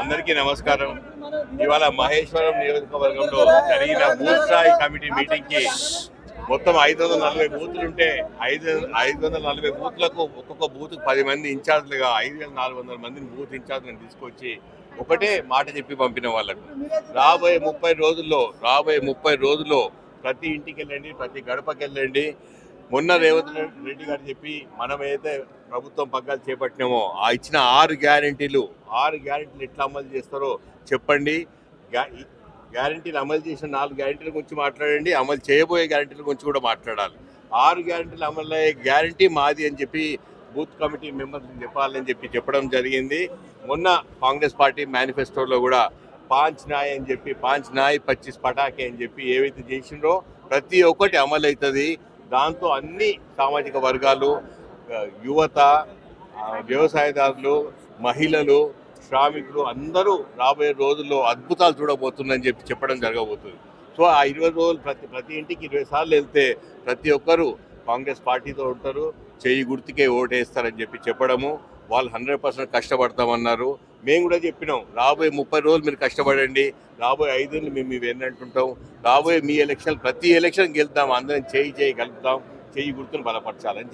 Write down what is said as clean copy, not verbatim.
అందరికీ నమస్కారం. ఇవాళ మహేశ్వరం నియోజకవర్గంలో జరిగిన బూత్ స్థాయి కమిటీ మీటింగ్ కి మొత్తం 540 బూతులుంటే 540 బూత్లకు ఒక్కొక్క బూత్ 10 మంది ఇన్ఛార్జ్లుగా 5400 మందిని బూత్ ఇన్ఛార్జ్లను తీసుకొచ్చి ఒకటే మాట చెప్పి పంపిన వాళ్ళకు రాబోయే 30 రోజుల్లో ప్రతి ఇంటికి వెళ్ళండి, ప్రతి గడపకి వెళ్ళండి. మొన్న రేవంత్ రెడ్డి గారు చెప్పి మనమైతే ప్రభుత్వం పగ్గాలు చేపట్టినామో ఆ ఇచ్చిన 6 గ్యారెంటీలు ఎట్లా అమలు చేస్తారో చెప్పండి. గ్యారెంటీలు అమలు చేసిన 4 గ్యారెంటీల గురించి మాట్లాడండి, అమలు చేయబోయే గ్యారెంటీల గురించి కూడా మాట్లాడాలి. 6 గ్యారెంటీలు అమలు అయ్యే గ్యారెంటీ మాది అని చెప్పి బూత్ కమిటీ మెంబర్స్ చెప్పాలని చెప్పడం జరిగింది. మొన్న కాంగ్రెస్ పార్టీ మేనిఫెస్టోలో కూడా 5 న్యాయ్ అని చెప్పి 5 న్యాయ్ 25 పటాకే అని చెప్పి ఏవైతే చేసిండ్రో ప్రతి ఒక్కటి అమలు అవుతుంది. దాంతో అన్ని సామాజిక వర్గాలు, యువత, వ్యవసాయదారులు, మహిళలు, శ్రామికులు అందరూ రాబోయే రోజుల్లో అద్భుతాలు చూడబోతుందని చెప్పడం జరగబోతుంది. సో ఆ 20 రోజులు ప్రతి ఇంటికి 20 సార్లు వెళ్తే ప్రతి ఒక్కరూ కాంగ్రెస్ పార్టీతో ఉంటారు, చెయ్యి గుర్తుకే ఓటేస్తారని చెప్పడము. వాళ్ళు 100% కష్టపడతామన్నారు. మేము కూడా చెప్పినాం, రాబోయే 30 రోజులు మీరు కష్టపడండి, రాబోయే 5 ఏళ్ళు మేము వెన్నట్టుంటాం, రాబోయే మీ ఎలక్షన్ ప్రతి ఎలక్షన్ గెలుద్దాం, అందరం చేయి కలుపుతాం, చెయ్యి గుర్తును బలపరచాలని